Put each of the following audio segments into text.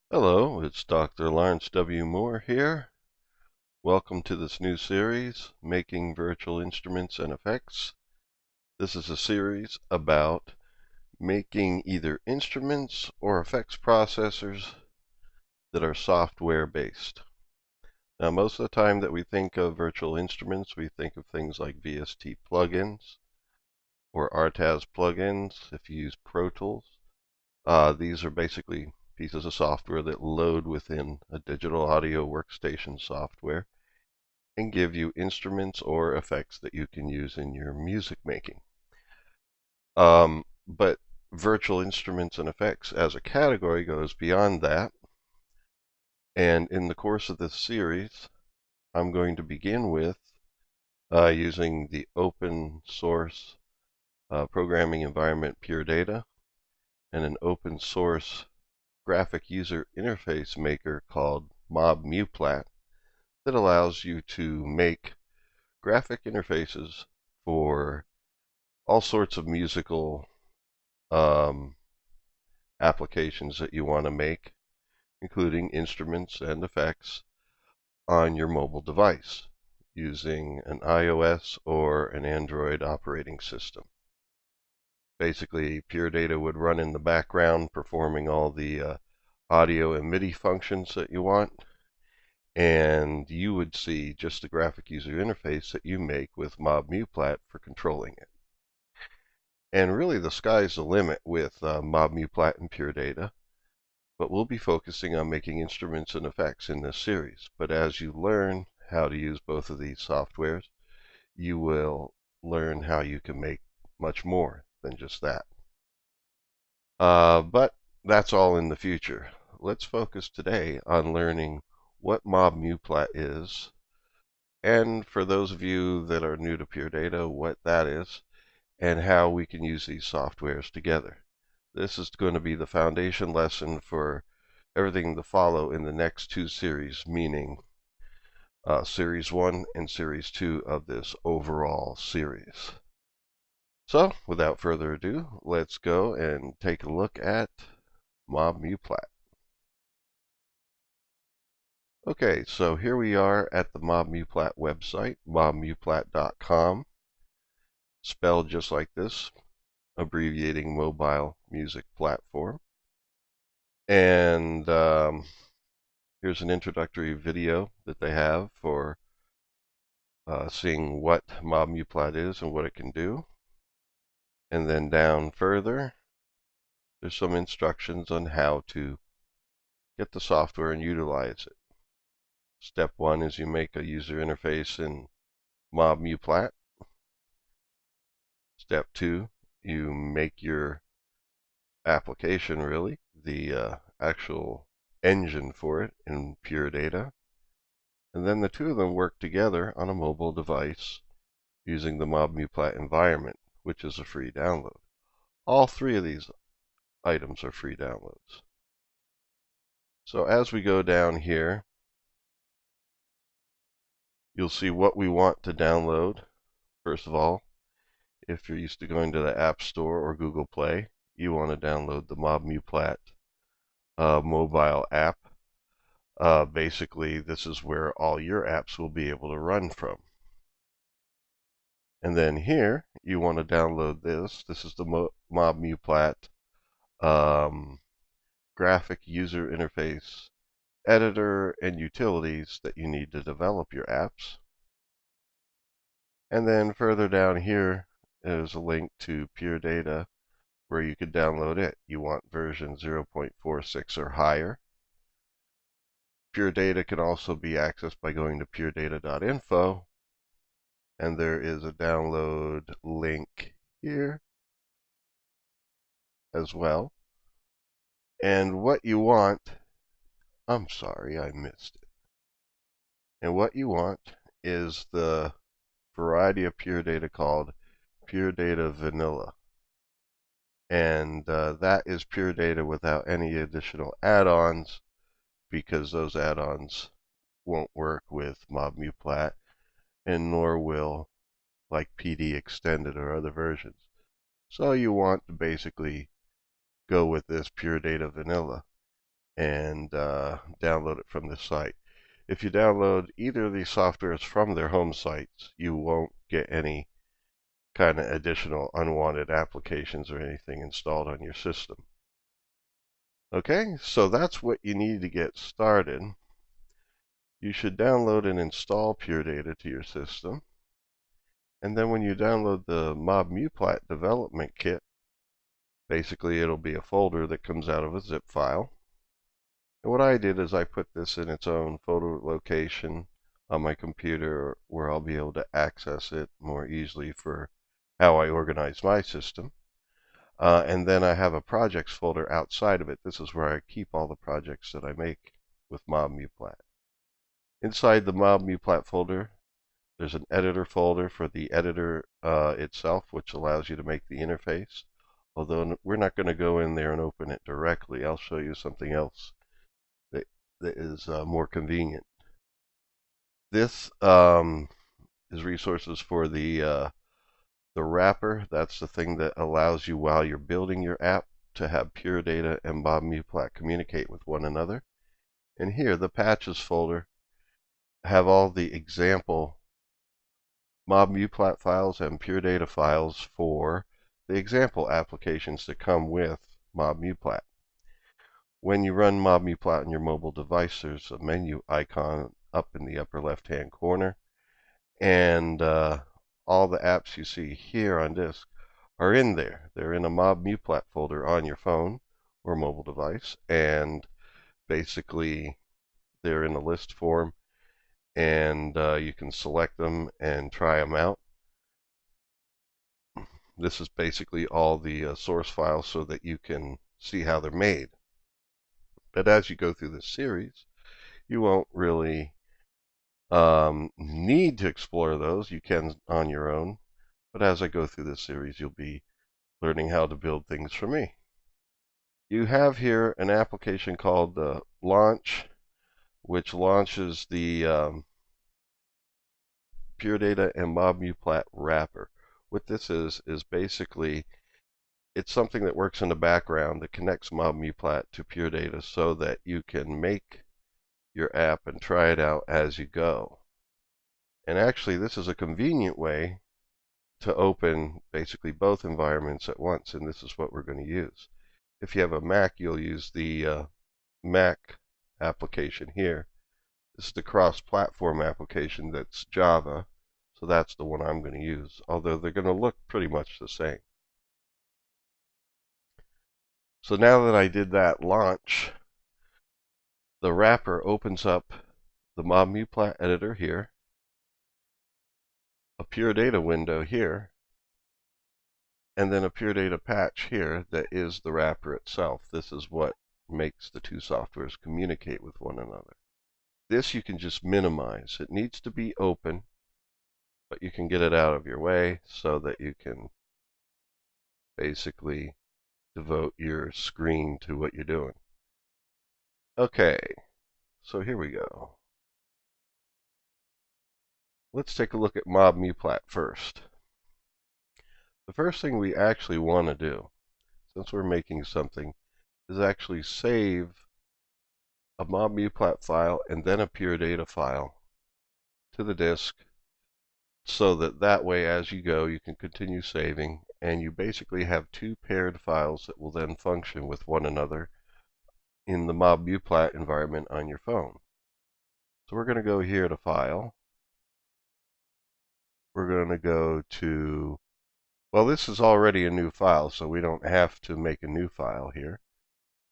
Hello, it's Dr. Lawrence W. Moore here. Welcome to this new series, Making Virtual Instruments and Effects. This is a series about making either instruments or effects processors that are software-based. Now, most of the time that we think of virtual instruments, we think of things like VST plugins or RTAS plugins if you use Pro Tools. These are basically pieces of software that load within a digital audio workstation software and give you instruments or effects that you can use in your music making. But virtual instruments and effects as a category goes beyond that. And in the course of this series, I'm going to begin with using the open source programming environment Pure Data and an open source graphic user interface maker called MobMuPlat that allows you to make graphic interfaces for all sorts of musical applications that you want to make, including instruments and effects on your mobile device using an iOS or an Android operating system. Basically, Pure Data would run in the background performing all the audio and MIDI functions that you want, and you would see just the graphic user interface that you make with MobMuPlat for controlling it. And really the sky's the limit with MobMuPlat and Pure Data, but we'll be focusing on making instruments and effects in this series. But as you learn how to use both of these softwares, you will learn how you can make much more than just that. But that's all in the future. Let's focus today on learning what MobMuPlat is, and for those of you that are new to Pure Data, what that is, and how we can use these softwares together. This is going to be the foundation lesson for everything to follow in the next two series, meaning Series 1 and Series 2 of this overall series. So, without further ado, let's go and take a look at MobMuPlat. Okay, so here we are at the MobMuPlat website, mobmuplat.com, spelled just like this, abbreviating Mobile Music Platform. And here's an introductory video that they have for seeing what MobMuPlat is and what it can do. And then down further, there's some instructions on how to get the software and utilize it. Step 1 is you make a user interface in MobMuPlat. Step 2, you make your application, really, the actual engine for it in Pure Data. And then the two of them work together on a mobile device using the MobMuPlat environment, which is a free download. All three of these items are free downloads. So as we go down here, you'll see what we want to download. First of all, if you're used to going to the App Store or Google Play, you want to download the MobMuPlat mobile app. Basically, this is where all your apps will be able to run from. And then here, you want to download this. This is the MobMuPlat graphic user interface editor and utilities that you need to develop your apps. And then further down here is a link to Pure Data where you could download it. You want version 0.46 or higher. Pure Data can also be accessed by going to puredata.info, and there is a download link here as well. And what you want, I'm sorry, I missed it. And what you want is the variety of Pure Data called Pure Data Vanilla. And that is Pure Data without any additional add-ons, because those add-ons won't work with MobMuPlat, and nor will like PD Extended or other versions. So you want to basically go with this Pure Data Vanilla. and download it from the site. If you download either of these softwares from their home sites, you won't get any kind of additional unwanted applications or anything installed on your system. Okay, so that's what you need to get started. You should download and install Pure Data to your system. And then when you download the MobMuPlat development kit, basically it'll be a folder that comes out of a zip file. And what I did is I put this in its own folder location on my computer where I'll be able to access it more easily for how I organize my system. And then I have a projects folder outside of it. This is where I keep all the projects that I make with MobMuPlat. Inside the MobMuPlat folder, there's an editor folder for the editor itself, which allows you to make the interface. Although we're not going to go in there and open it directly. I'll show you something else that is more convenient. This is resources for the wrapper. That's the thing that allows you, while you're building your app, to have Pure Data and MobMuPlat communicate with one another. And here, the patches folder have all the example MobMuPlat files and Pure Data files for the example applications that come with MobMuPlat. When you run MobMuPlat on your mobile device, there's a menu icon up in the upper left-hand corner, and all the apps you see here on disk are in there. They're in a MobMuPlat folder on your phone or mobile device, and basically they're in a list form, and you can select them and try them out. This is basically all the source files so that you can see how they're made. But as you go through this series, you won't really need to explore those. You can on your own. But as I go through this series, you'll be learning how to build things for me. You have here an application called the Launch, which launches the Pure Data and MobMuPlat wrapper. What this is basically, it's something that works in the background that connects MobMuPlat to Pure Data so that you can make your app and try it out as you go. And actually, this is a convenient way to open basically both environments at once, and this is what we're going to use. If you have a Mac, you'll use the Mac application here. This is the cross-platform application that's Java, so that's the one I'm going to use, although they're going to look pretty much the same. So now that I did that launch, the wrapper opens up the MobMuPlat editor here, a Pure Data window here, and then a Pure Data patch here that is the wrapper itself. This is what makes the two softwares communicate with one another. This you can just minimize. It needs to be open, but you can get it out of your way so that you can basically devote your screen to what you're doing. Okay, so here we go. Let's take a look at MobMuPlat first. The first thing we actually want to do, since we're making something, is actually save a MobMuPlat file and then a Pure Data file to the disk, so that way as you go you can continue saving, and you basically have two paired files that will then function with one another in the MobMuPlat environment on your phone. So we're going to go here to File. We're going to go to, well, this is already a new file, so we don't have to make a new file here.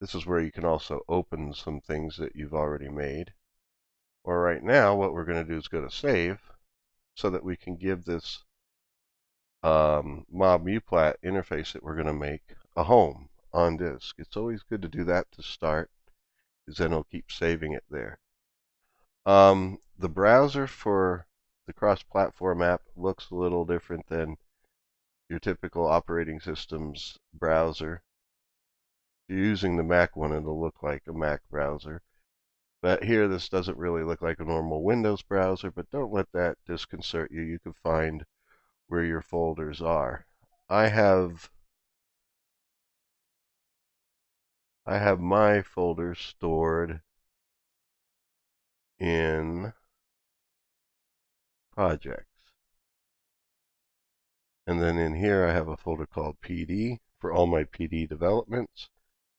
This is where you can also open some things that you've already made. Or right now, what we're going to do is go to Save, so that we can give this MobMuPlat interface that we're going to make a home on disk. It's always good to do that to start, because then it'll keep saving it there. The browser for the cross-platform app looks a little different than your typical operating system's browser. If you're using the Mac one, it'll look like a Mac browser. But here, this doesn't really look like a normal Windows browser, but don't let that disconcert you. You can find where your folders are. I have I have my folder stored in projects. And then in here I have a folder called PD for all my PD developments,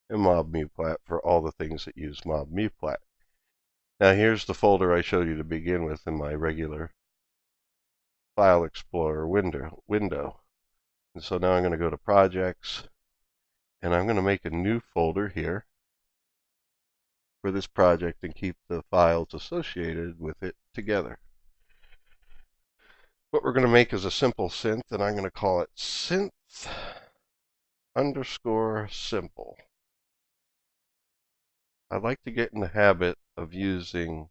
and MobMuPlat for all the things that use MobMuPlat. Now here's the folder I showed you to begin with in my regular File Explorer window. And so now I'm going to go to Projects, and I'm going to make a new folder here for this project and keep the files associated with it together. What we're going to make is a simple synth, and I'm going to call it synth_simple. I like to get in the habit of using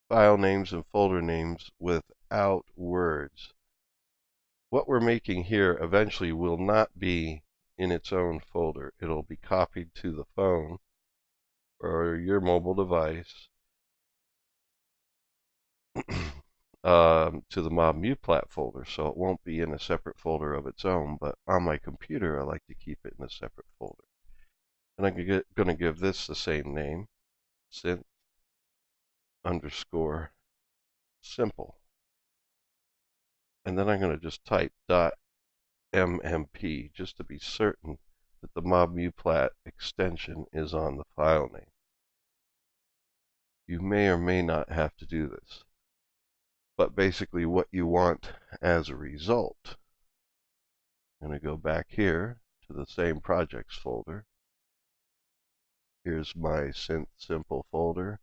file names and folder names without words. What we're making here eventually will not be in its own folder. It'll be copied to the phone or your mobile device to the MobMuPlat folder, so it won't be in a separate folder of its own, but on my computer I like to keep it in a separate folder. And I'm going to give this the same name, synth_simple. And then I'm going to just type .mmp just to be certain that the MobMuPlat extension is on the file name. You may or may not have to do this. But basically what you want as a result, I'm going to go back here to the same projects folder. Here's my synth_simple folder.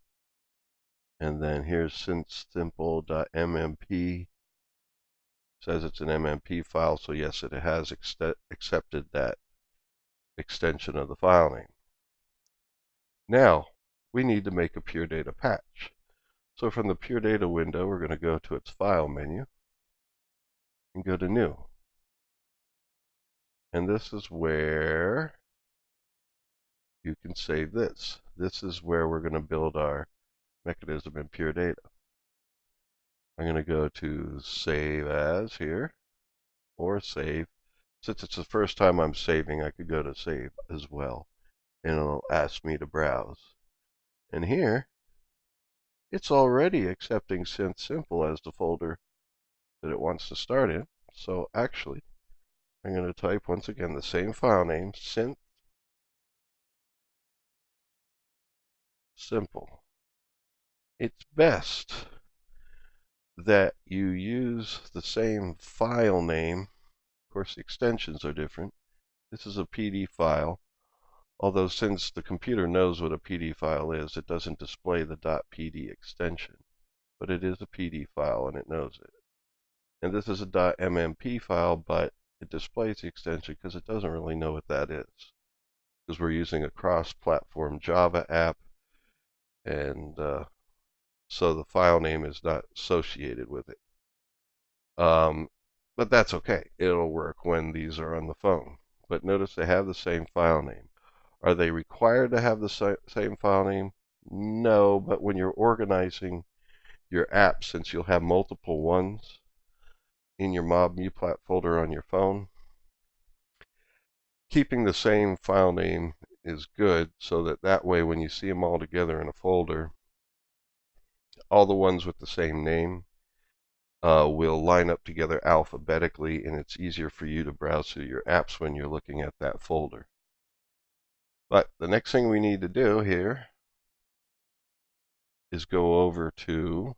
And then here's synth_simple.mmp. Says it's an MMP file, so yes, it has accepted that extension of the file name. Now, we need to make a Pure Data patch. So from the Pure Data window, we're going to go to its File menu and go to New. And this is where you can save this. This is where we're going to build our mechanism in Pure Data. I'm going to go to Save As here, or Save. Since it's the first time I'm saving, I could go to Save as well, and it'll ask me to browse. And here, it's already accepting synth_simple as the folder that it wants to start in. So actually, I'm going to type once again the same file name, synth_simple. It's best that you use the same file name. Of course, the extensions are different. This is a PD file, although since the computer knows what a PD file is, it doesn't display the .pd extension, but it is a PD file and it knows it. And this is a .mmp file, but it displays the extension because it doesn't really know what that is, because we're using a cross-platform Java app, and so the file name is not associated with it. But that's okay. It'll work when these are on the phone. But notice they have the same file name. Are they required to have the same file name? No, but when you're organizing your apps, since you'll have multiple ones in your MobMuPlat folder on your phone, keeping the same file name is good, so that way when you see them all together in a folder, all the ones with the same name will line up together alphabetically, and it's easier for you to browse through your apps when you're looking at that folder. But the next thing we need to do here is go over to,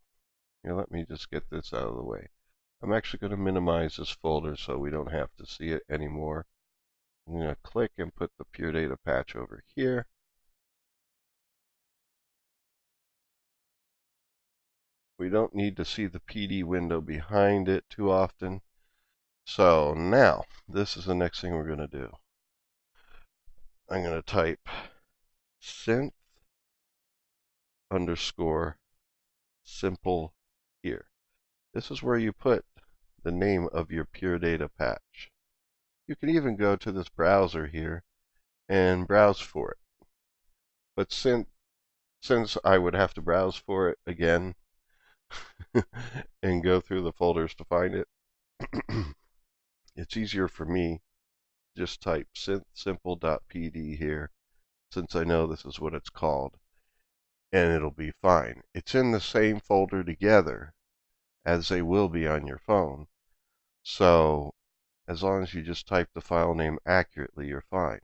here, let me just get this out of the way. I'm actually going to minimize this folder so we don't have to see it anymore. I'm going to click and put the Pure Data patch over here. We don't need to see the PD window behind it too often. So now, this is the next thing we're going to do. I'm going to type synth_simple here. This is where you put the name of your Pure Data patch. You can even go to this browser here and browse for it. But since I would have to browse for it again and go through the folders to find it, it's easier for me just type synthsimple.pd here, since I know this is what it's called, and it'll be fine. It's in the same folder together as they will be on your phone, so as long as you just type the file name accurately, you're fine.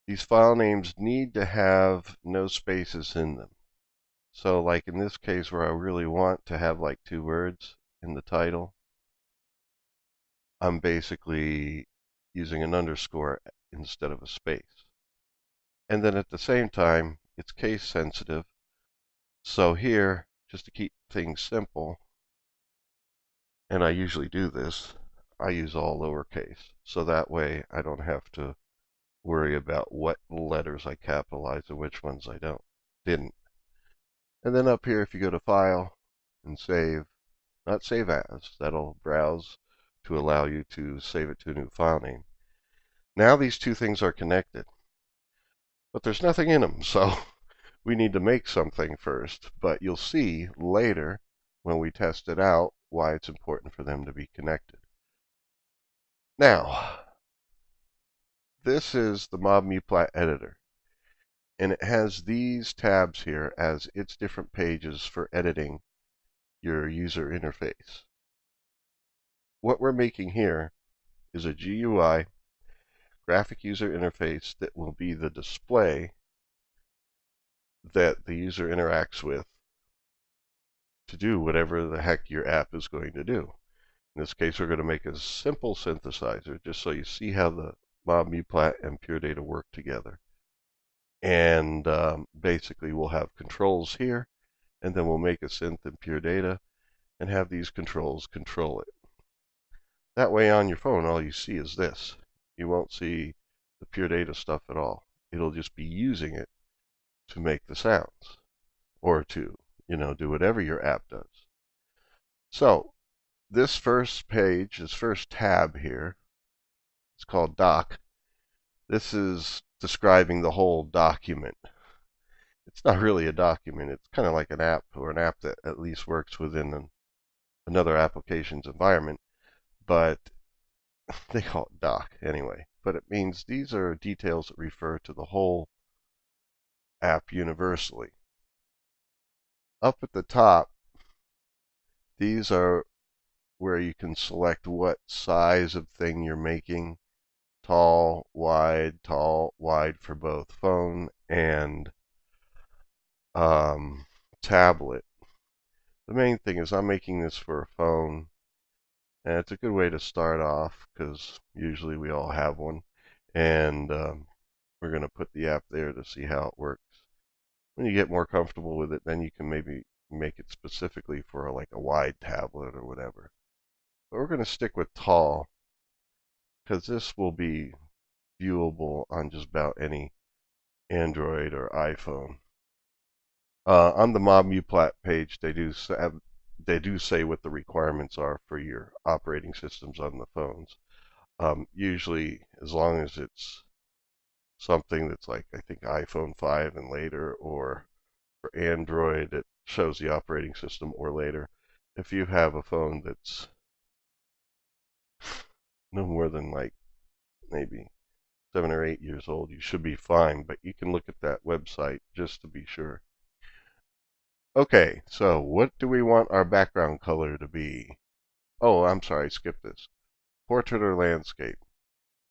These file names need to have no spaces in them. So like in this case where I really want to have like 2 words in the title, I'm basically using an underscore instead of a space. And then at the same time, it's case sensitive. So here, just to keep things simple, and I usually do this, I use all lowercase. So that way I don't have to worry about what letters I capitalize and which ones I didn't. And then up here, if you go to File and Save, not Save As, that'll browse to allow you to save it to a new file name. Now these two things are connected, but there's nothing in them, so we need to make something first. But you'll see later when we test it out why it's important for them to be connected. Now, this is the MobMuPlat editor, and it has these tabs here as its different pages for editing your user interface. What we're making here is a GUI, graphic user interface, that will be the display that the user interacts with to do whatever the heck your app is going to do. In this case, we're going to make a simple synthesizer just so you see how the MobMuPlat and Pure Data work together. And basically we'll have controls here, and then we'll make a synth in Pure Data and have these controls control it. That way on your phone all you see is this. You won't see the Pure Data stuff at all. It'll just be using it to make the sounds, or to, do whatever your app does. So this first page, this first tab here, it's called Doc. This is describing the whole document. It's not really a document. It's kind of like an app, or an app that at least works within another application's environment, but they call it Doc anyway. But it means these are details that refer to the whole app universally. Up at the top, these are where you can select what size of thing you're making. Tall, wide for both phone and tablet. The main thing is I'm making this for a phone, and it's a good way to start off because usually we all have one, and we're going to put the app there to see how it works. When you get more comfortable with it, then you can maybe make it specifically for like a wide tablet or whatever. But we're going to stick with tall because this will be viewable on just about any Android or iPhone. On the MobMuPlat page, they do say what the requirements are for your operating systems on the phones. Usually, as long as it's something that's like, I think, iPhone 5 and later, or for Android, it shows the operating system or later. If you have a phone that's no more than like maybe 7 or 8 years old, you should be fine, but you can look at that website just to be sure. Okay, so what do we want our background color to be? Oh, I'm sorry, skip this. Portrait or landscape?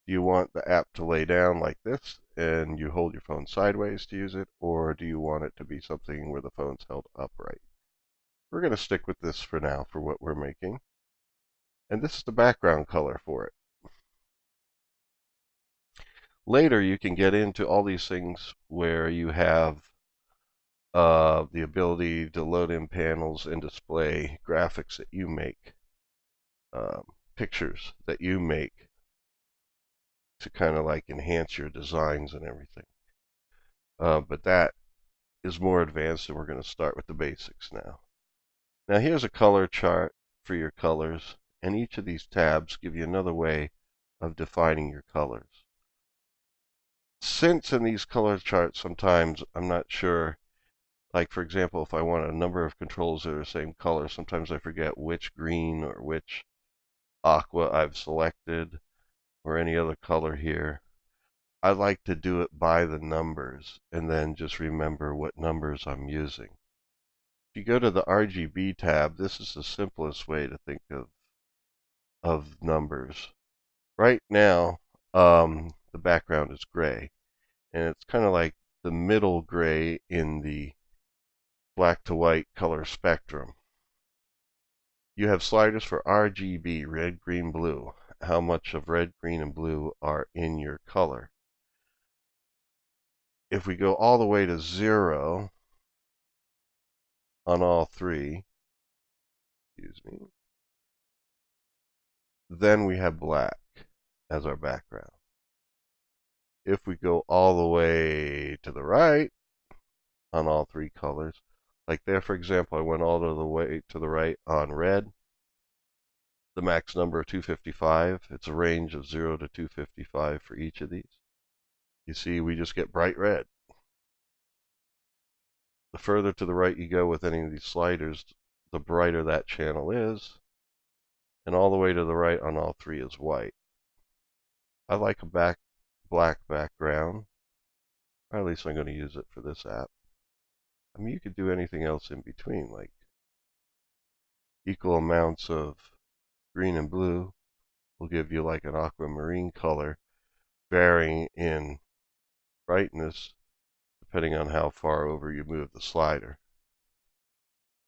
Do you want the app to lay down like this and you hold your phone sideways to use it, or do you want it to be something where the phone's held upright? We're going to stick with this for now for what we're making. And this is the background color for it. Later you can get into all these things where you have the ability to load in panels and display graphics that you make, pictures that you make to kind of like enhance your designs and everything. But that is more advanced, and we're going to start with the basics now. Now here's a color chart for your colors, and each of these tabs give you another way of defining your colors. Since in these color charts sometimes I'm not sure, like for example, if I want a number of controls that are the same color, sometimes I forget which green or which aqua I've selected. or any other color here, I like to do it by the numbers and then just remember what numbers I'm using. If you go to the RGB tab, this is the simplest way to think of numbers. Right now, the background is gray, and it's kind of like the middle gray in the black to white color spectrum. You have sliders for RGB, red, green, blue. How much of red, green, and blue are in your color? If we go all the way to 0 on all three, excuse me, then we have black as our background. If we go all the way to the right on all three colors, like there, for example, I went all the way to the right on red, the max number of 255. It's a range of 0 to 255 for each of these. You see, we just get bright red. The further to the right you go with any of these sliders, the brighter that channel is. And all the way to the right on all three is white. I like a black background, or at least I'm going to use it for this app. I mean, you could do anything else in between, like equal amounts of green and blue will give you like an aquamarine color, varying in brightness depending on how far over you move the slider.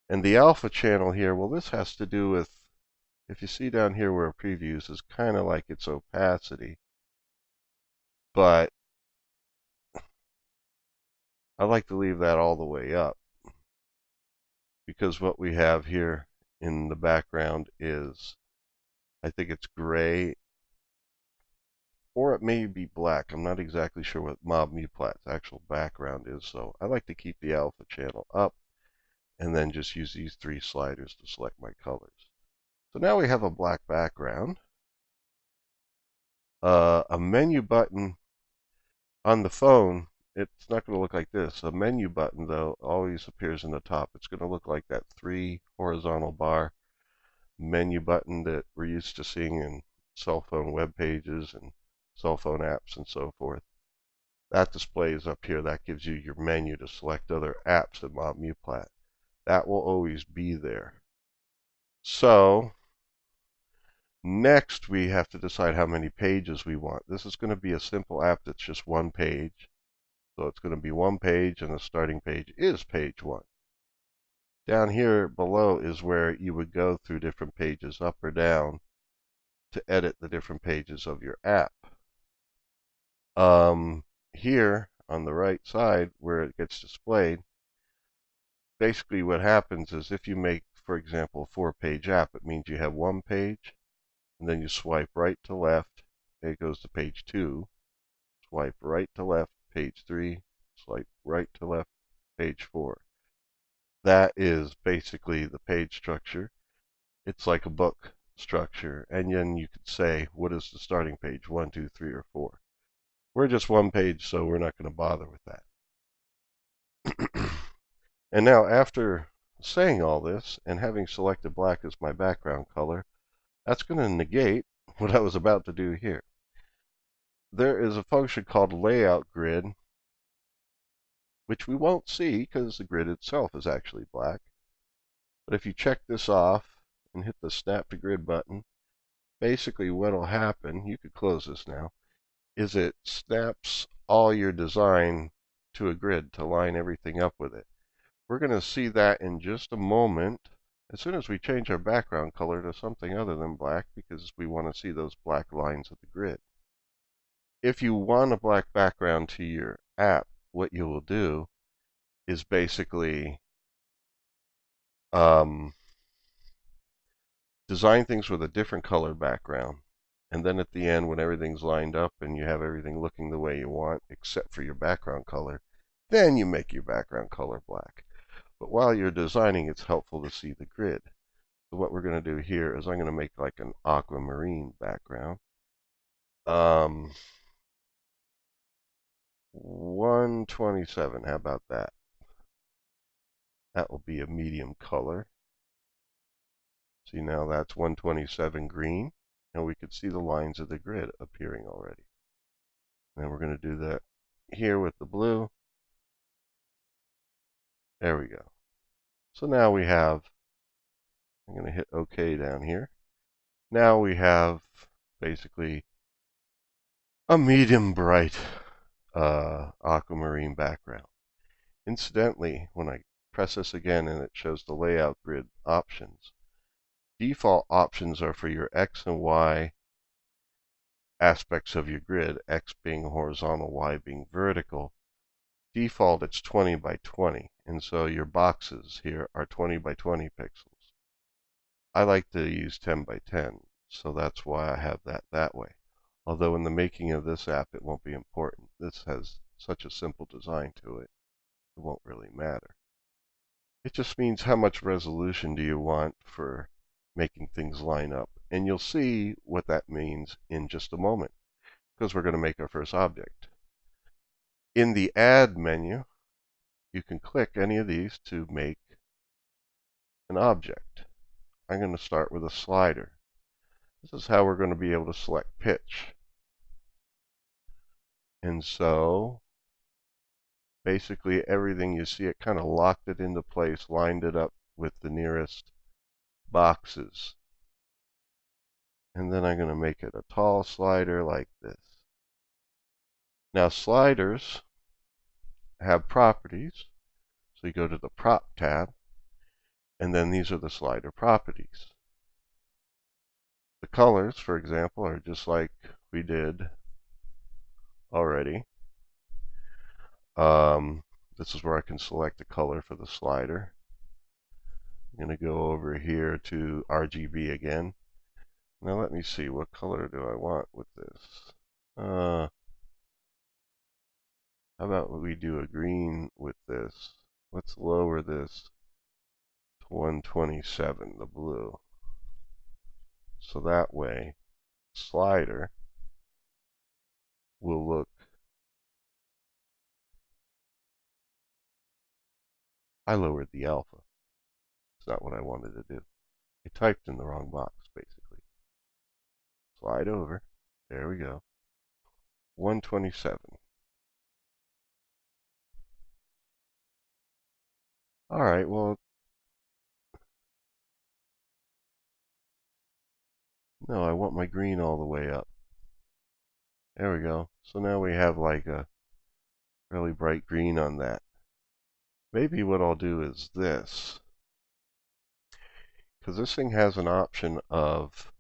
And the alpha channel here, well, this has to do with, if you see down here where previews is kind of like its opacity, but I like to leave that all the way up, because what we have here in the background is, I think it's gray, or it may be black. I'm not exactly sure what MobMuPlat's actual background is, so I like to keep the alpha channel up and then just use these three sliders to select my colors. So now we have a black background. A menu button on the phone, it's not going to look like this. A menu button, though, always appears in the top. It's going to look like that 3 horizontal bar menu button that we're used to seeing in cell phone web pages and cell phone apps and so forth. That display is up here. That gives you your menu to select other apps in MobMuPlat. That will always be there. So next we have to decide how many pages we want. This is going to be a simple app that's just one page. So it's going to be one page, and the starting page is page 1. Down here below is where you would go through different pages, up or down, to edit the different pages of your app. Here on the right side where it gets displayed, basically what happens is if you make, for example, a 4-page app, it means you have one page, and then you swipe right to left, and it goes to page 2. Swipe right to left, page 3. Swipe right to left, page 4. That is basically the page structure. It's like a book structure, and then you could say, what is the starting page, 1, 2, 3, or 4? We're just one page, so we're not going to bother with that. And now, after saying all this and having selected black as my background color, that's going to negate what I was about to do here. There is a function called layout grid, which we won't see because the grid itself is actually black. But if you check this off and hit the snap to grid button, basically what will happen, you could close this now, is it snaps all your design to a grid to line everything up with it. We're going to see that in just a moment as soon as we change our background color to something other than black, because we want to see those black lines of the grid. If you want a black background to your app, what you will do is basically design things with a different color background. And then at the end, when everything's lined up and you have everything looking the way you want, except for your background color, then you make your background color black. But while you're designing, it's helpful to see the grid. So what we're going to do here is I'm going to make like an aquamarine background. 127, how about that? That will be a medium color. See, now that's 127 green. and we could see the lines of the grid appearing already. And we're going to do that here with the blue. There we go. So now we have, I'm going to hit OK down here. Now we have basically a medium bright aquamarine background. Incidentally, when I press this again and it shows the layout grid options, default options are for your X and Y aspects of your grid, X being horizontal, Y being vertical. Default, it's 20 by 20, and so your boxes here are 20 by 20 pixels. I like to use 10 by 10, so that's why I have that way. Although in the making of this app, it won't be important. This has such a simple design to it, it won't really matter. It just means how much resolution do you want for making things line up. And you'll see what that means in just a moment, because we're going to make our first object. In the Add menu, you can click any of these to make an object. I'm going to start with a slider. This is how we're going to be able to select pitch. And so basically everything you see, it kind of locked it into place, lined it up with the nearest boxes. And then I'm going to make it a tall slider like this. Now sliders have properties. So you go to the Prop tab, and then these are the slider properties. The colors, for example, are just like we did already. This is where I can select a color for the slider. I'm going to go over here to RGB again. Now let me see, what color do I want with this? How about we do a green with this? Let's lower this to 127, the blue. So that way, slider will look, I lowered the alpha. It's not what I wanted to do. I typed in the wrong box, basically. Slide over. There we go. 127. All right, well, no, I want my green all the way up. There we go. So now we have like a really bright green on that. Maybe what I'll do is this, because this thing has an option of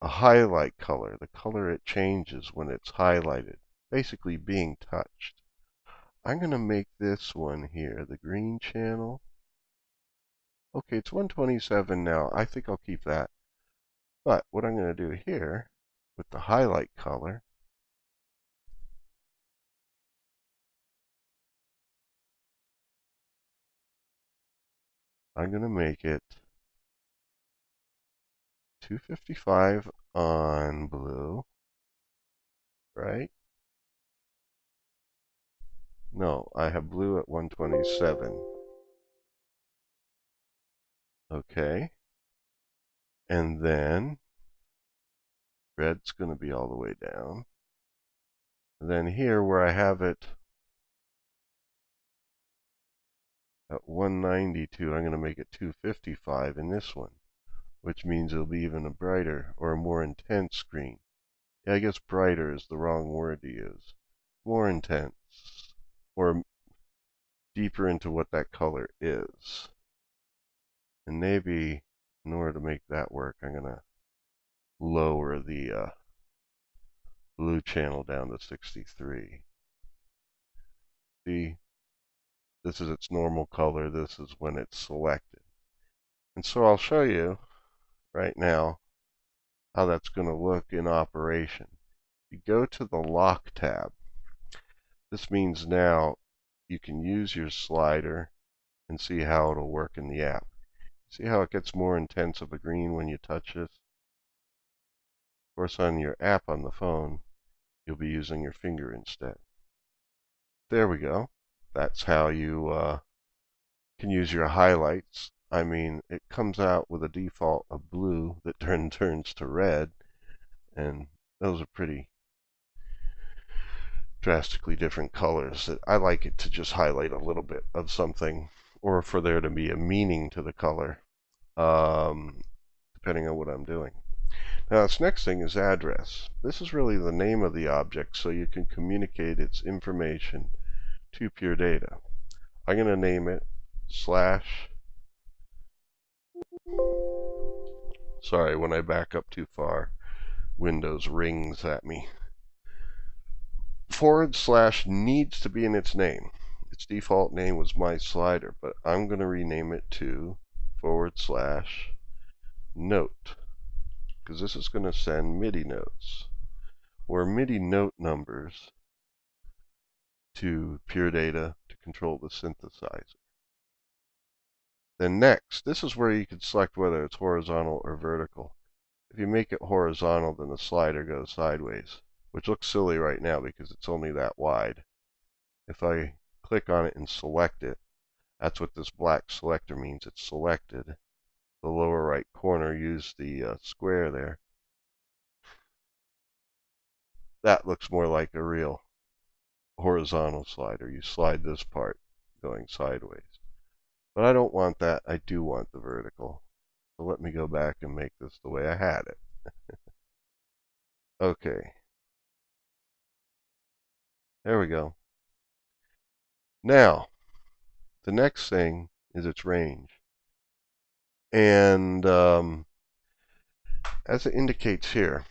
a highlight color, the color it changes when it's highlighted, basically being touched. I'm going to make this one here, the green channel. Okay, it's 127 now. I think I'll keep that. But what I'm going to do here with the highlight color, I'm going to make it 255 on blue, right? No, I have blue at 127. Okay. And then red's going to be all the way down. And then here where I have it at 192, I'm going to make it 255 in this one, which means it'll be even a brighter or a more intense green. Yeah, I guess brighter is the wrong word to use. More intense, or deeper into what that color is. And maybe in order to make that work, I'm going to lower the blue channel down to 63. See, this is its normal color. This is when it's selected. And so I'll show you right now how that's going to look in operation. You go to the Lock tab. This means now you can use your slider and see how it'll work in the app. See how it gets more intense of a green when you touch this? Of course, on your app on the phone, you'll be using your finger instead. There we go. That's how you can use your highlights. I mean, it comes out with a default of blue that turns to red. and those are pretty drastically different colors. That I like it to just highlight a little bit of something, or for there to be a meaning to the color, depending on what I'm doing. Now, this next thing is address. This is really the name of the object, so you can communicate its information to Pure Data. I'm going to name it slash. Sorry, when I back up too far, Windows rings at me. / needs to be in its name. Its default name was my slider, but I'm going to rename it to / note, because this is going to send MIDI notes or MIDI note numbers to Pure Data to control the synthesizer. Then next, this is where you can select whether it's horizontal or vertical. If you make it horizontal, then the slider goes sideways, which looks silly right now because it's only that wide. If I click on it and select it, that's what this black selector means. It's selected. The lower right corner, use the square there. That looks more like a real horizontal slider. You slide this part going sideways. But I don't want that. I do want the vertical. So let me go back and make this the way I had it. Okay. There we go. Now, the next thing is its range. And as it indicates here,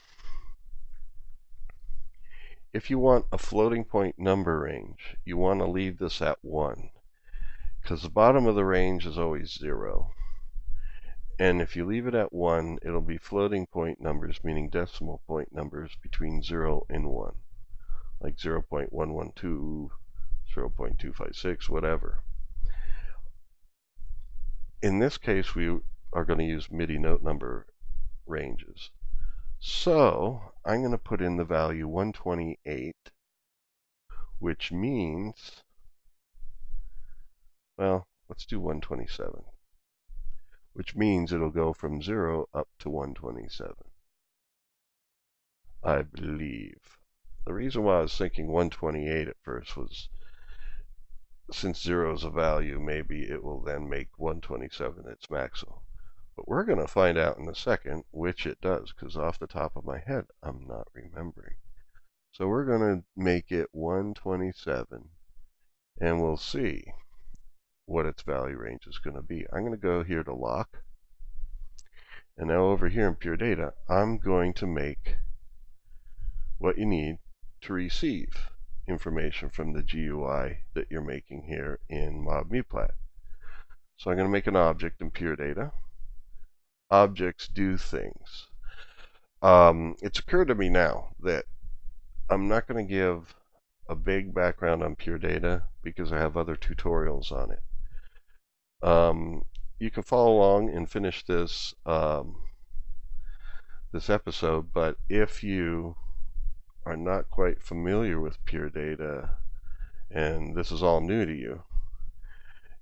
if you want a floating point number range, you want to leave this at 1, because the bottom of the range is always 0. And if you leave it at 1, it'll be floating point numbers, meaning decimal point numbers between 0 and 1, like 0.112, 0.256, whatever. In this case, we are going to use MIDI note number ranges. So I'm going to put in the value 128, which means, well, let's do 127, which means it'll go from 0 up to 127, I believe. The reason why I was thinking 128 at first was, since 0 is a value, maybe it will then make 127 its maximum. But we're going to find out in a second which it does, because off the top of my head, I'm not remembering. So we're going to make it 127, and we'll see what its value range is going to be. I'm going to go here to lock. And now over here in Pure Data, I'm going to make what you need to receive information from the GUI that you're making here in MobMuPlat. So I'm going to make an object in Pure Data. Objects do things. It's occurred to me now that I'm not going to give a big background on Pure Data because I have other tutorials on it. You can follow along and finish this this episode, but if you are not quite familiar with Pure Data and this is all new to you,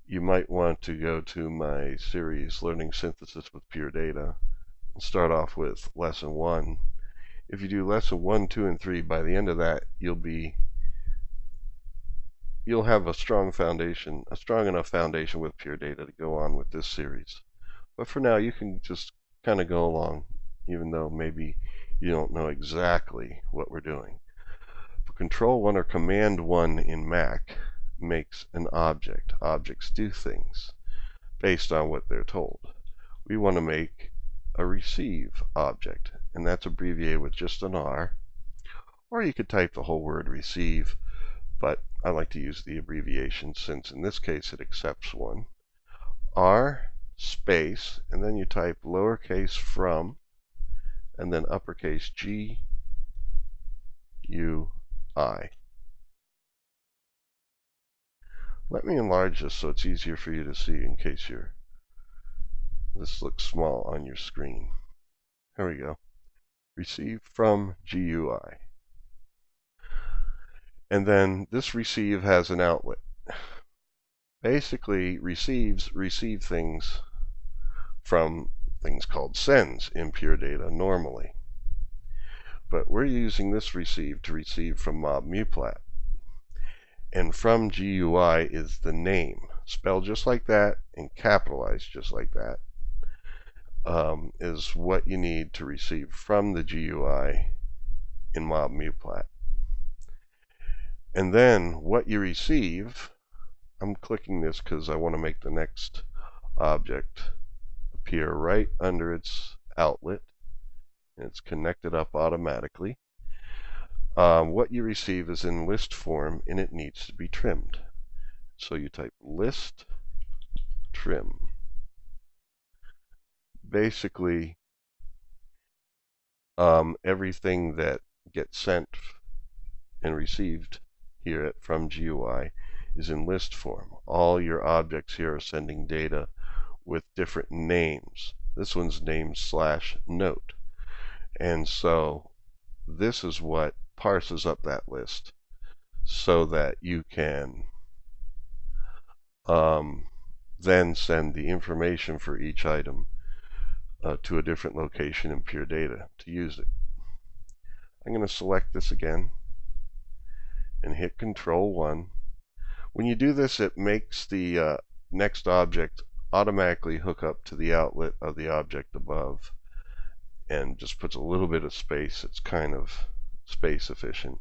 you might want to go to my series Learning Synthesis with Pure Data and start off with Lesson 1. If you do Lesson 1, 2, and 3, by the end of that, you'll have a strong foundation, a strong enough foundation with Pure Data to go on with this series. But for now, you can just kind of go along, even though maybe you don't know exactly what we're doing. For Control 1 or Command 1 in Mac makes an object. Objects do things based on what they're told. We want to make a receive object, and that's abbreviated with just an R. Or you could type the whole word receive, but I like to use the abbreviation since in this case it accepts one. R space, and then you type lowercase from, and then uppercase G U I. Let me enlarge this so it's easier for you to see in case this looks small on your screen. Here we go. Receive from GUI. And then this receive has an outlet. Basically, receive things from things called sends in Pure Data normally. but we're using this receive to receive from MobMuPlat. And from GUI is the name, spelled just like that and capitalized just like that, is what you need to receive from the GUI in MobMuPlat. And then what you receive, I'm clicking this because I want to make the next object appear right under its outlet, and it's connected up automatically. What you receive is in list form, and it needs to be trimmed. So you type list trim. Basically, everything that gets sent and received here from GUI is in list form. All your objects here are sending data with different names. This one's named /note. And so this is what parses up that list so that you can then send the information for each item to a different location in Pure Data to use it. I'm going to select this again and hit Control 1. When you do this, it makes the next object automatically hook up to the outlet of the object above and just puts a little bit of space. It's kind of space efficient.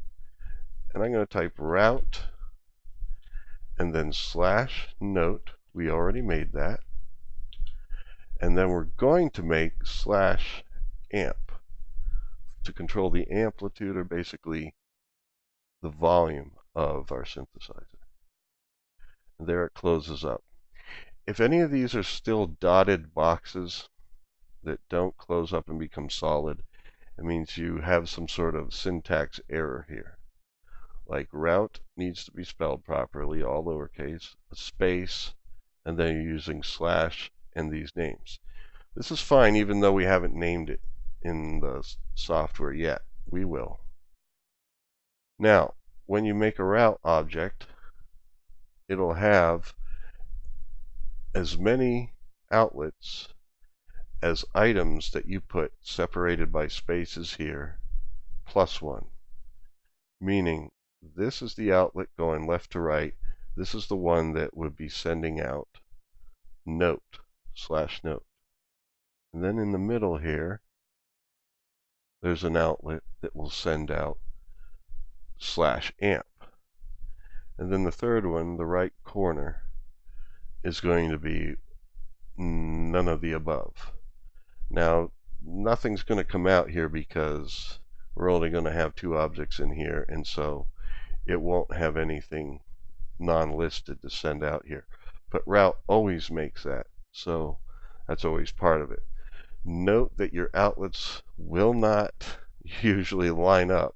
And I'm going to type route and then /note. We already made that. And then we're going to make /amp to control the amplitude, or basically the volume of our synthesizer. And there it closes up. If any of these are still dotted boxes that don't close up and become solid, it means you have some sort of syntax error here. Like route needs to be spelled properly, all lowercase, a space, and then you're using / and these names. This is fine even though we haven't named it in the software yet. We will. Now, when you make a route object, it'll have as many outlets as items that you put separated by spaces here, +1. Meaning, this is the outlet going left to right. This is the one that would be sending out note, /note. And then in the middle here, there's an outlet that will send out /amp. And then the third one, the right corner, is going to be none of the above. Now, nothing's going to come out here because we're only going to have 2 objects in here, and so it won't have anything non-listed to send out here. But route always makes that, so that's always part of it. Note that your outlets will not usually line up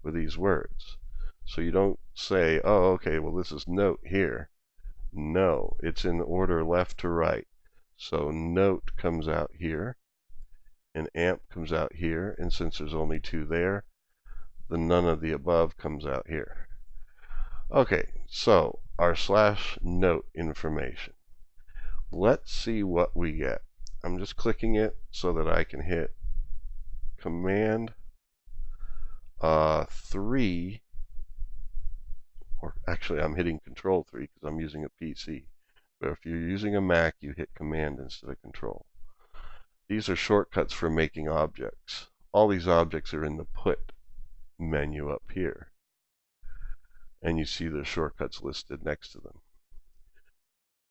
with these words. So you don't say, oh, okay, well, this is note here. No, it's in order left to right. So note comes out here, and amp comes out here, and since there's only 2 there, the none of the above comes out here. Okay, so our /note information. Let's see what we get. I'm just clicking it so that I can hit Command 3, or actually I'm hitting Control 3 because I'm using a PC. But if you're using a Mac, you hit Command instead of Control. These are shortcuts for making objects. All these objects are in the Put menu up here. And you see the shortcuts listed next to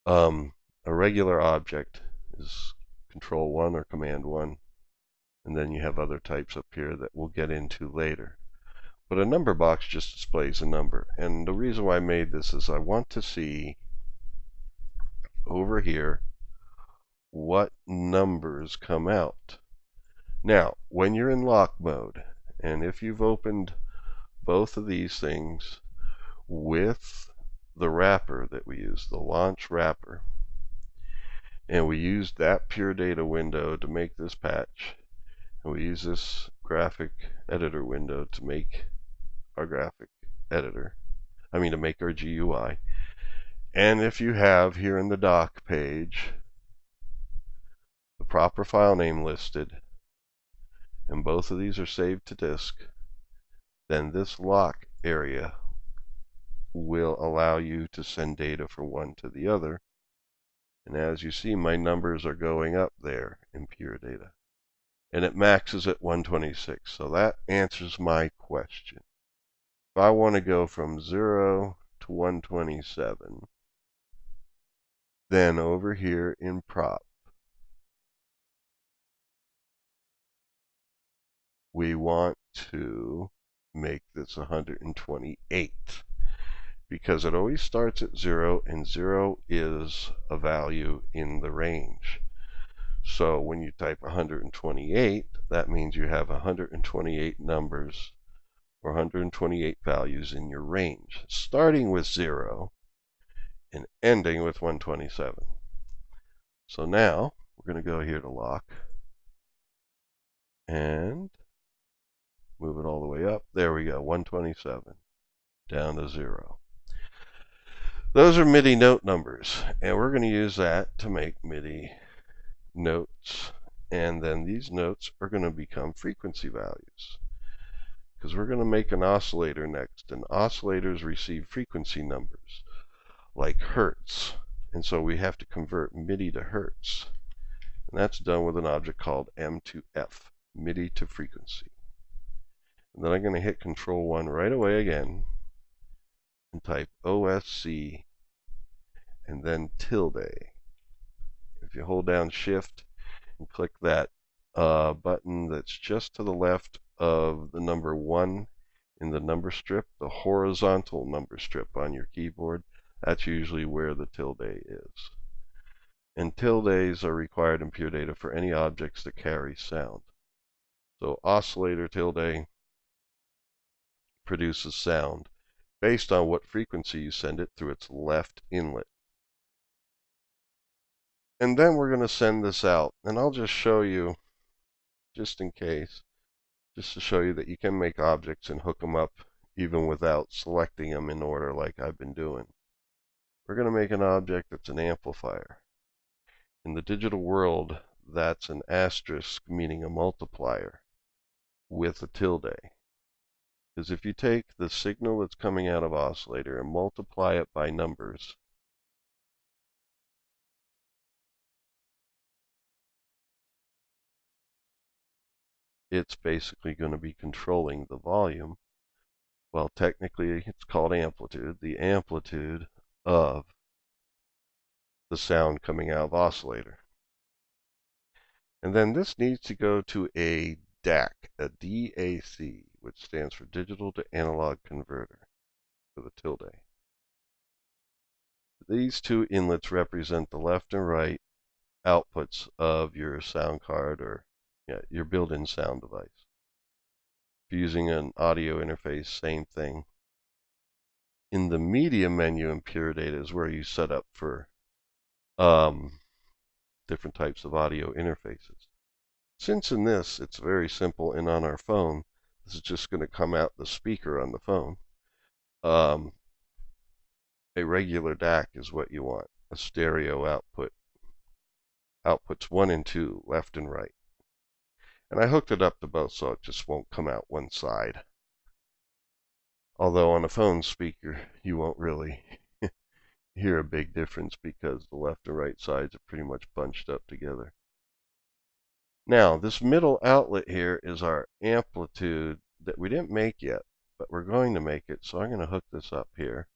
them. A regular object is Control 1 or Command 1, and then you have other types up here that we'll get into later. But a number box just displays a number, and the reason why I made this is I want to see over here what numbers come out. Now, when you're in lock mode, and if you've opened both of these things with the wrapper that we use, the launch wrapper, and we used that Pure Data window to make this patch, and we use this graphic editor window to make our graphic editor, to make our GUI. And if you have here in the doc page the proper file name listed, and both of these are saved to disk, then this lock area will allow you to send data from one to the other. And as you see, my numbers are going up there in Pure Data. And it maxes at 126. So that answers my question. If I want to go from 0 to 127, then over here in prop, we want to make this 128. Because it always starts at 0, and 0 is a value in the range. So when you type 128, that means you have 128 numbers or 128 values in your range, starting with 0 and ending with 127. So now we're going to go here to lock and move it all the way up. There we go, 127 down to 0. Those are MIDI note numbers, and we're going to use that to make MIDI notes, and then these notes are going to become frequency values, because we're going to make an oscillator next, and oscillators receive frequency numbers like hertz, and so we have to convert MIDI to hertz, and that's done with an object called M2F, MIDI to frequency. And then I'm going to hit Control 1 right away again and type OSC and then tilde. If you hold down Shift and click that button that's just to the left of the number 1 in the number strip, the horizontal number strip on your keyboard, that's usually where the tilde is. And tildes are required in Pure Data for any objects that carry sound. So oscillator tilde produces sound based on what frequency you send it through its left inlet. And then we're going to send this out, and I'll just show you, just in case, just to show you that you can make objects and hook them up even without selecting them in order like I've been doing. We're going to make an object that's an amplifier. In the digital world, that's an asterisk, meaning a multiplier, with a tilde. Because if you take the signal that's coming out of oscillator and multiply it by numbers, it's basically going to be controlling the volume. Well, technically it's called amplitude, the amplitude of the sound coming out of oscillator. And then this needs to go to a DAC, a DAC, which stands for digital to analog converter, with a tilde. These two inlets represent the left and right outputs of your sound card or your built-in sound device. If you're using an audio interface, same thing. In the media menu in Pure Data is where you set up for different types of audio interfaces. Since in this it's very simple, and on our phone this is just going to come out the speaker on the phone, a regular DAC is what you want, a stereo output. Outputs 1 and 2, left and right. And I hooked it up to both so it just won't come out one side. Although on a phone speaker you won't really hear a big difference because the left and right sides are pretty much bunched up together. Now this middle outlet here is our amplitude that we didn't make yet, but we're going to make it, so I'm going to hook this up here.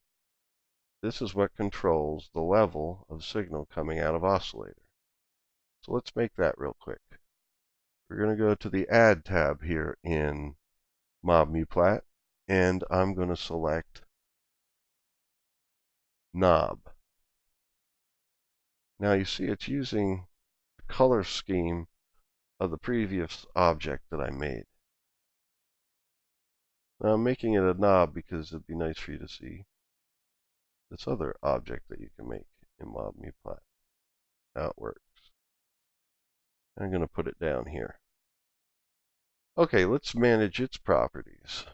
This is what controls the level of signal coming out of oscillator. So let's make that real quick. We're going to go to the Add tab here in MobMuPlat, and I'm going to select knob. Now you see it's using the color scheme of the previous object that I made. Now I'm making it a knob because it'd be nice for you to see this other object that you can make in MobMuPlat, how it works. I'm going to put it down here. Okay, let's manage its properties.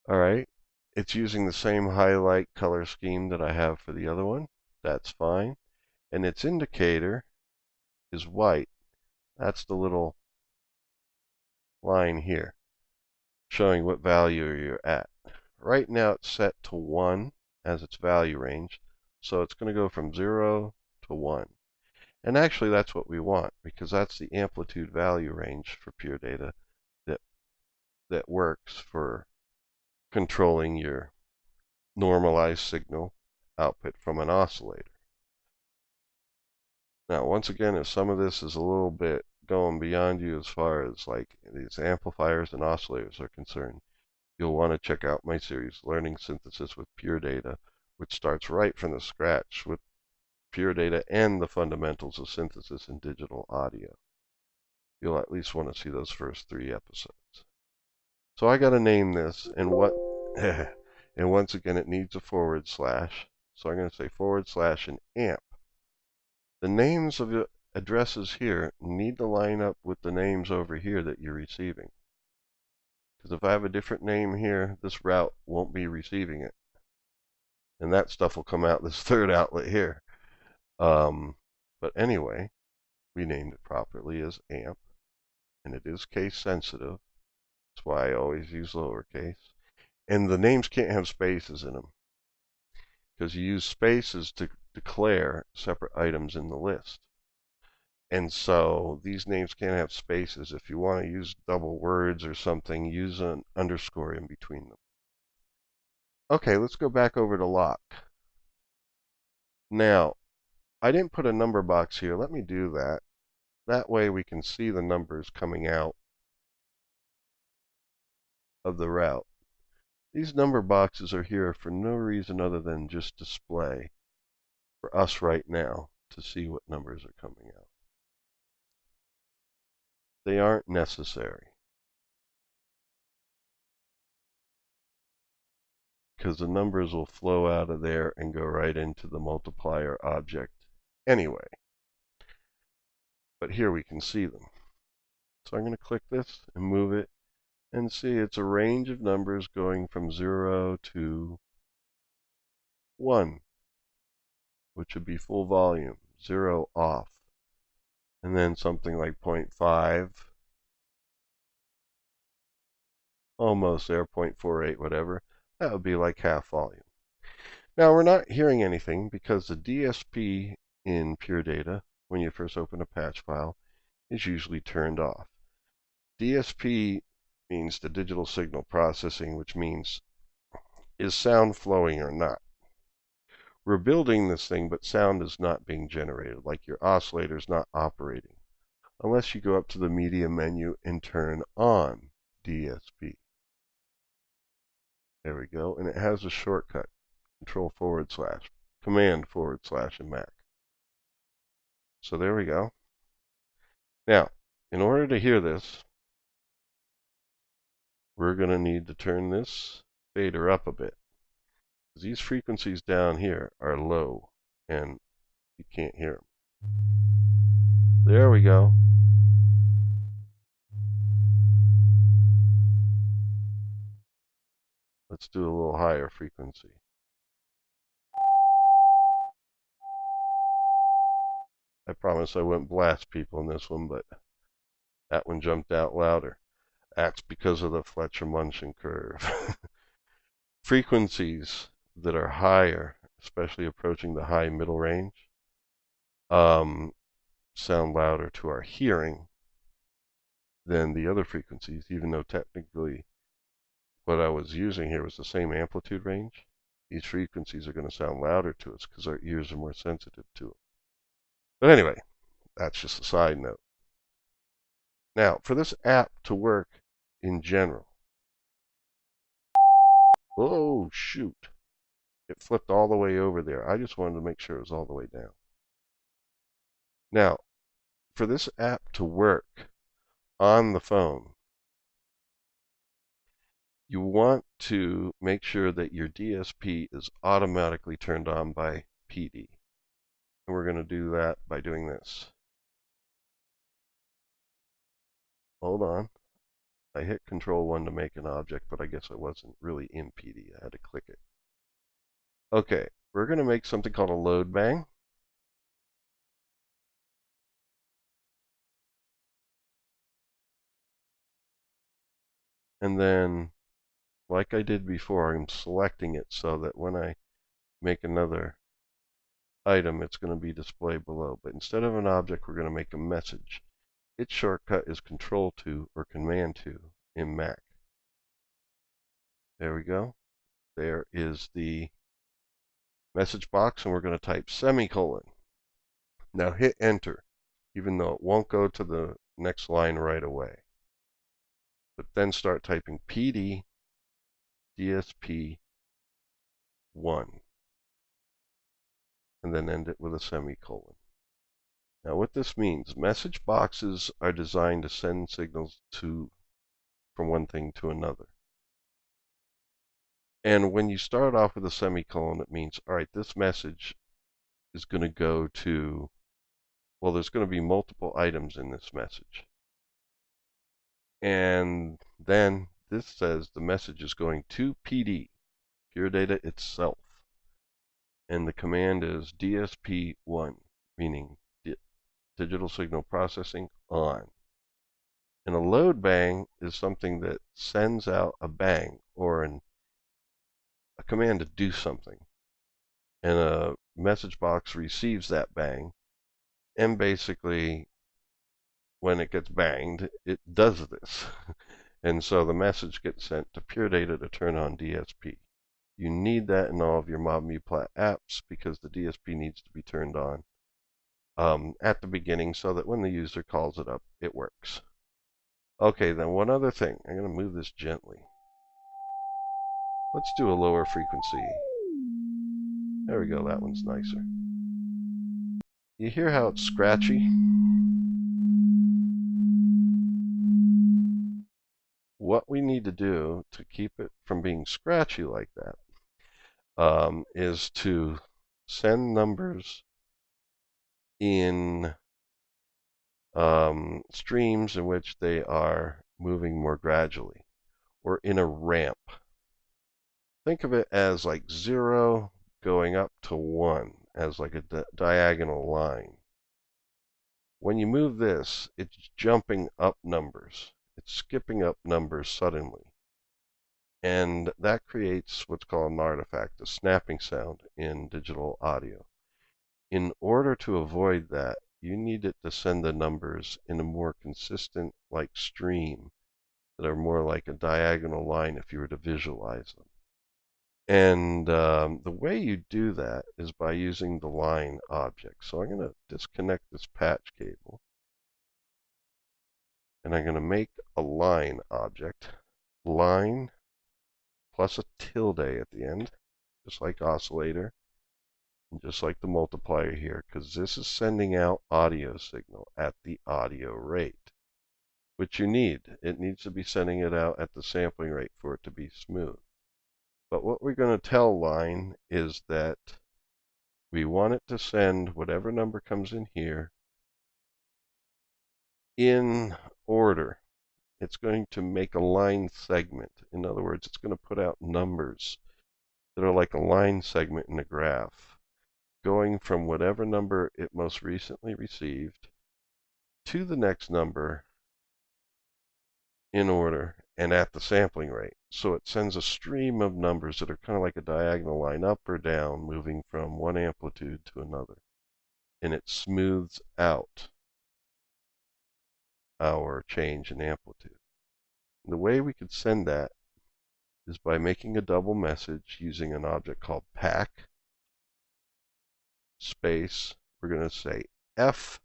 Alright, it's using the same highlight color scheme that I have for the other one. That's fine. And its indicator is white, that's the little line here showing what value you're at. Right now it's set to 1 as its value range, so it's going to go from 0 to 1. And actually that's what we want, because that's the amplitude value range for Pure Data that works for controlling your normalized signal output from an oscillator. Now, once again, if some of this is a little bit going beyond you as far as like these amplifiers and oscillators are concerned, you'll want to check out my series, Learning Synthesis with Pure Data, which starts right from the scratch with Pure Data and the fundamentals of synthesis in digital audio. You'll at least want to see those first 3 episodes. So I got to name this, and and once again it needs a /. So I'm going to say / and amp. The names of the addresses here need to line up with the names over here that you're receiving. Because if I have a different name here, this route won't be receiving it. And that stuff will come out this third outlet here. But anyway, we named it properly as amp. And it is case sensitive. That's why I always use lowercase. And the names can't have spaces in them, because you use spaces to declare separate items in the list. And so these names can't have spaces. If you want to use double words or something, use an underscore in between them. Okay, let's go back over to lock. Now, I didn't put a number box here. Let me do that. That way we can see the numbers coming out of the route. These number boxes are here for no reason other than just display for us right now to see what numbers are coming out. They aren't necessary, because the numbers will flow out of there and go right into the multiplier object anyway. But here we can see them. So I'm going to click this and move it, and see it's a range of numbers going from 0 to 1, which would be full volume, 0 off, and then something like 0.5, almost there, 0.48, whatever. That would be like half volume. Now we're not hearing anything because the DSP in Pure Data, when you first open a patch file, is usually turned off. DSP means the digital signal processing, which means is sound flowing or not. We're building this thing, but sound is not being generated, like your oscillator is not operating, unless you go up to the media menu and turn on DSP. There we go, and it has a shortcut, Control / Command / and Mac. So there we go. Now, in order to hear this, we're going to need to turn this fader up a bit. These frequencies down here are low, and you can't hear them. There we go. Let's do a little higher frequency. I promise I wouldn't blast people in this one, but that one jumped out louder. That's because of the Fletcher-Munson curve. Frequencies that are higher, especially approaching the high middle range, sound louder to our hearing than the other frequencies, even though technically what I was using here was the same amplitude range. These frequencies are going to sound louder to us because our ears are more sensitive to them. But anyway, that's just a side note. Now, for this app to work in general, oh shoot, it flipped all the way over there. I just wanted to make sure it was all the way down. Now, for this app to work on the phone, you want to make sure that your DSP is automatically turned on by PD. And we're going to do that by doing this. Hold on. I hit Control 1 to make an object, but I guess I wasn't really in PD. I had to click it. Okay, we're going to make something called a load bang. And then, like I did before, I'm selecting it so that when I make another item, it's going to be displayed below. But instead of an object, we're going to make a message. Its shortcut is Control-2 or Command-2 in Mac. There we go. There is the message box, and we're going to type semicolon. Now hit Enter, even though it won't go to the next line right away. But then start typing PD DSP 1, and then end it with a semicolon. Now what this means, message boxes are designed to send signals from one thing to another. And when you start off with a semicolon, it means, all right, this message is going to go to, well, there's going to be multiple items in this message. And then this says the message is going to PD, Pure Data itself. And the command is DSP1, meaning digital signal processing on. And a load bang is something that sends out a bang or a command to do something. And a message box receives that bang, and basically when it gets banged, it does this. And so the message gets sent to Pure Data to turn on DSP. You need that in all of your MobMuPlat apps because the DSP needs to be turned on at the beginning so that when the user calls it up, it works. Okay, then one other thing. I'm going to move this gently. Let's do a lower frequency. There we go, that one's nicer. You hear how it's scratchy? What we need to do to keep it from being scratchy like that is to send numbers in streams in which they are moving more gradually, or in a ramp. Think of it as like 0 going up to 1 as like a diagonal line. When you move this, it's jumping up numbers. It's skipping up numbers suddenly. And that creates what's called an artifact, a snapping sound in digital audio. In order to avoid that, you need it to send the numbers in a more consistent, like stream, that are more like a diagonal line if you were to visualize them. And the way you do that is by using the line object. So I'm going to disconnect this patch cable. And I'm going to make a line object. Line plus a tilde at the end, just like oscillator, and just like the multiplier here, because this is sending out audio signal at the audio rate, which you need. It needs to be sending it out at the sampling rate for it to be smooth. But what we're going to tell line is that we want it to send whatever number comes in here in order. It's going to make a line segment. In other words, it's going to put out numbers that are like a line segment in a graph, going from whatever number it most recently received to the next number in order and at the sampling rate. So it sends a stream of numbers that are kind of like a diagonal line up or down, moving from one amplitude to another. And it smooths out our change in amplitude. And the way we could send that is by making a double message using an object called pack space. We're going to say F,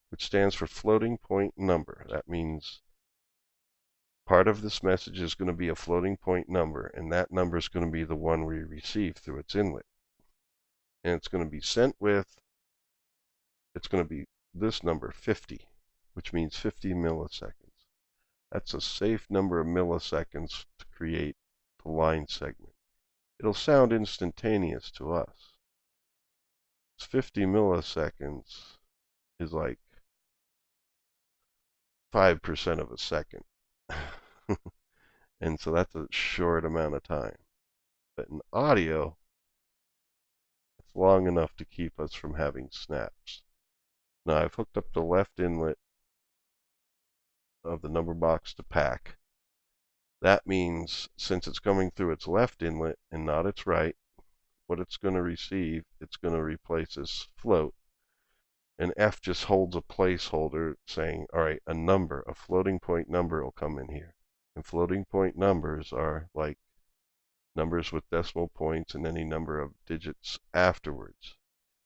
which stands for floating point number. That means part of this message is going to be a floating point number, and that number is going to be the one we receive through its inlet. And it's going to be sent with, it's going to be this number, 50, which means 50 milliseconds. That's a safe number of milliseconds to create the line segment. It'll sound instantaneous to us. 50 milliseconds is like 5% of a second. And so that's a short amount of time. But in audio, it's long enough to keep us from having snaps. Now I've hooked up the left inlet of the number box to pack. That means since it's coming through its left inlet and not its right, what it's going to receive, it's going to replace this float. And F just holds a placeholder saying, all right, a number, a floating point number will come in here. And floating point numbers are like numbers with decimal points and any number of digits afterwards,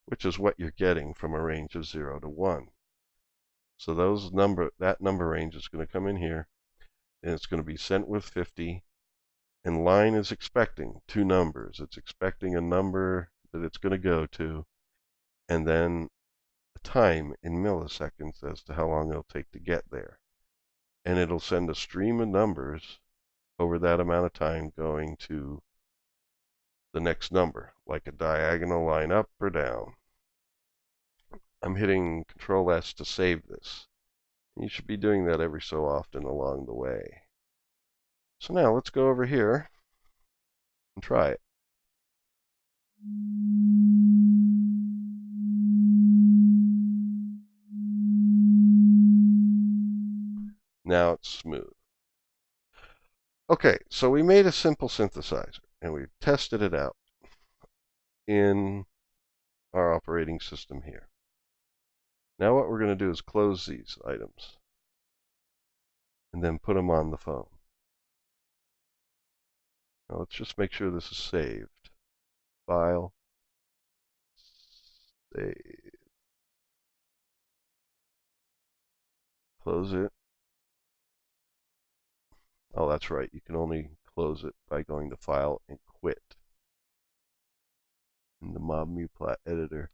which is what you're getting from a range of 0 to 1. So that number range is going to come in here, and it's going to be sent with 50, and line is expecting two numbers. It's expecting a number that it's going to go to, and then a time in milliseconds as to how long it'll take to get there. And it'll send a stream of numbers over that amount of time going to the next number, like a diagonal line up or down. I'm hitting Control S to save this. You should be doing that every so often along the way. So now let's go over here and try it. Now it's smooth. Okay, so we made a simple synthesizer and we've tested it out in our operating system here. Now what we're going to do is close these items and then put them on the phone. Now let's just make sure this is saved. File, save, close it. Oh, that's right, you can only close it by going to File and Quit. In the MobMuPlat editor,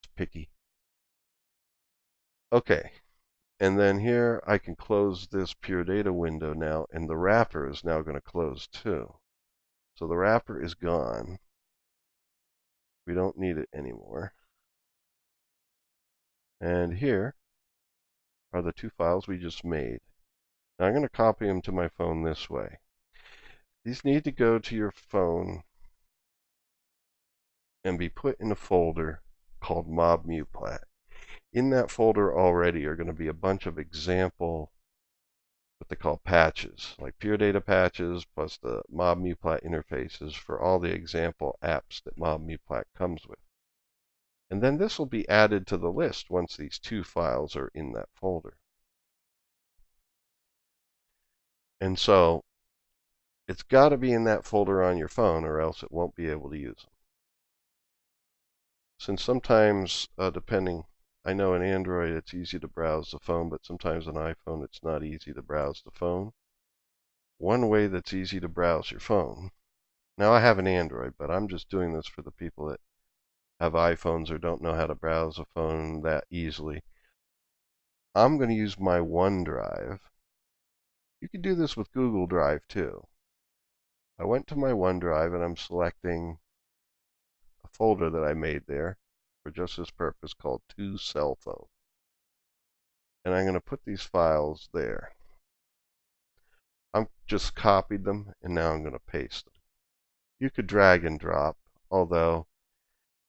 it's picky. Okay, and then here I can close this Pure Data window now, and the wrapper is now going to close too. So the wrapper is gone. We don't need it anymore. And here are the two files we just made. Now I'm going to copy them to my phone this way. These need to go to your phone and be put in a folder called MobMuPlat. In that folder already are going to be a bunch of example, what they call patches, like Pure Data patches, plus the MobMuPlat interfaces for all the example apps that MobMuPlat comes with. And then this will be added to the list once these two files are in that folder. And so it's got to be in that folder on your phone or else it won't be able to use them. Since sometimes, depending, I know in Android it's easy to browse the phone, but sometimes on iPhone it's not easy to browse the phone. One way that's easy to browse your phone, now I have an Android, but I'm just doing this for the people that have iPhones or don't know how to browse a phone that easily. I'm going to use my OneDrive. You can do this with Google Drive too. I went to my OneDrive and I'm selecting a folder that I made there for just this purpose called To Cell Phone. And I'm going to put these files there. I've just copied them and now I'm going to paste them. You could drag and drop, although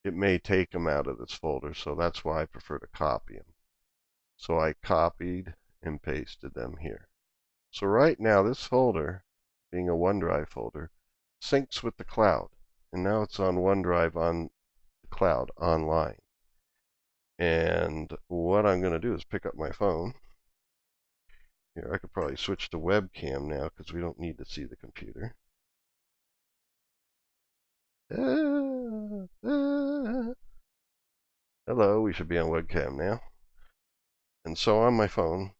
it may take them out of this folder, so that's why I prefer to copy them. So I copied and pasted them here. So right now this folder, being a OneDrive folder, syncs with the cloud. And now it's on OneDrive on the cloud online. And what I'm going to do is pick up my phone. Here, I could probably switch to webcam now because we don't need to see the computer. Hello, we should be on webcam now. And so on my phone,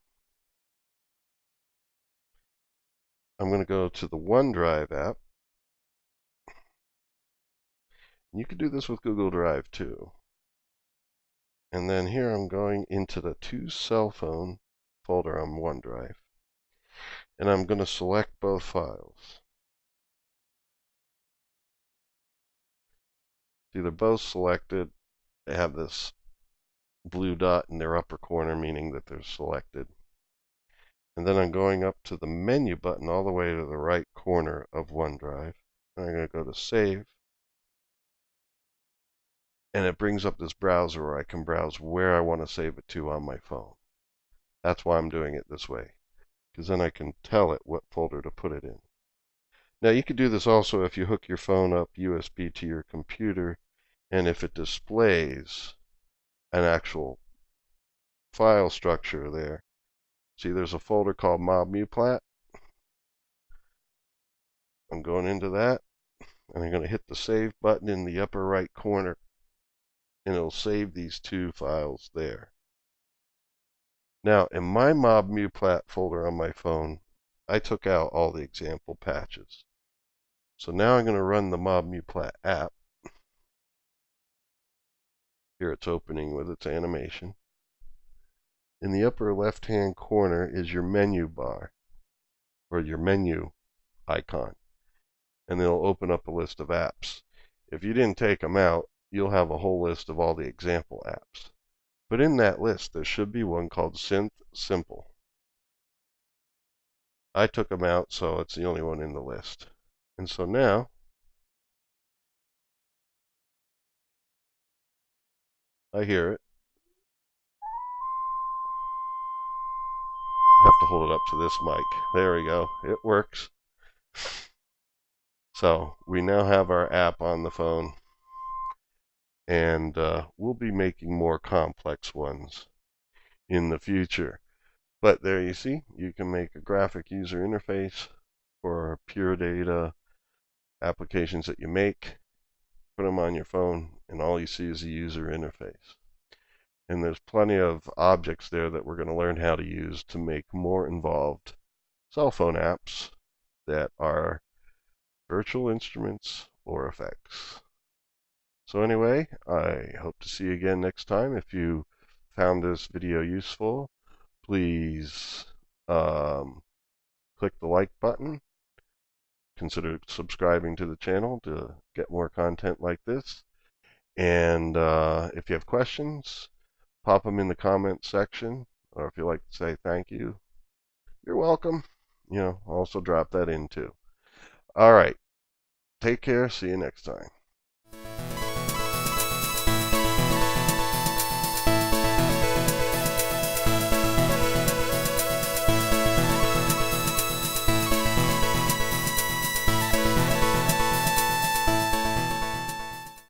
I'm going to go to the OneDrive app. You can do this with Google Drive too. And then here I'm going into the To Cell Phone folder on OneDrive. And I'm going to select both files. See, they're both selected. They have this blue dot in their upper corner, meaning that they're selected. And then I'm going up to the menu button all the way to the right corner of OneDrive. And I'm going to go to Save. And it brings up this browser where I can browse where I want to save it to on my phone. That's why I'm doing it this way. because then I can tell it what folder to put it in. Now you could do this also if you hook your phone up USB to your computer, and if it displays an actual file structure there. See, there's a folder called MobMuPlat. I'm going into that, and I'm going to hit the save button in the upper right corner, and it'll save these two files there. Now, in my MobMuPlat folder on my phone, I took out all the example patches. So now I'm going to run the MobMuPlat app. Here it's opening with its animation. In the upper left-hand corner is your menu bar, or your menu icon, and it'll open up a list of apps. If you didn't take them out, you'll have a whole list of all the example apps. But in that list, there should be one called Synth Simple. I took them out, so it's the only one in the list. And so now, I hear it. I have to hold it up to this mic. There we go. It works. So we now have our app on the phone, and we'll be making more complex ones in the future. But there you see, you can make a graphic user interface for Pure Data applications that you make, put them on your phone, and all you see is a user interface. And there's plenty of objects there that we're going to learn how to use to make more involved cell phone apps that are virtual instruments or effects. So anyway, I hope to see you again next time. If you found this video useful, please click the like button. Consider subscribing to the channel to get more content like this. And if you have questions, pop them in the comment section, or if you'd like to say thank you, you're welcome. Also drop that in too. All right. Take care. See you next time.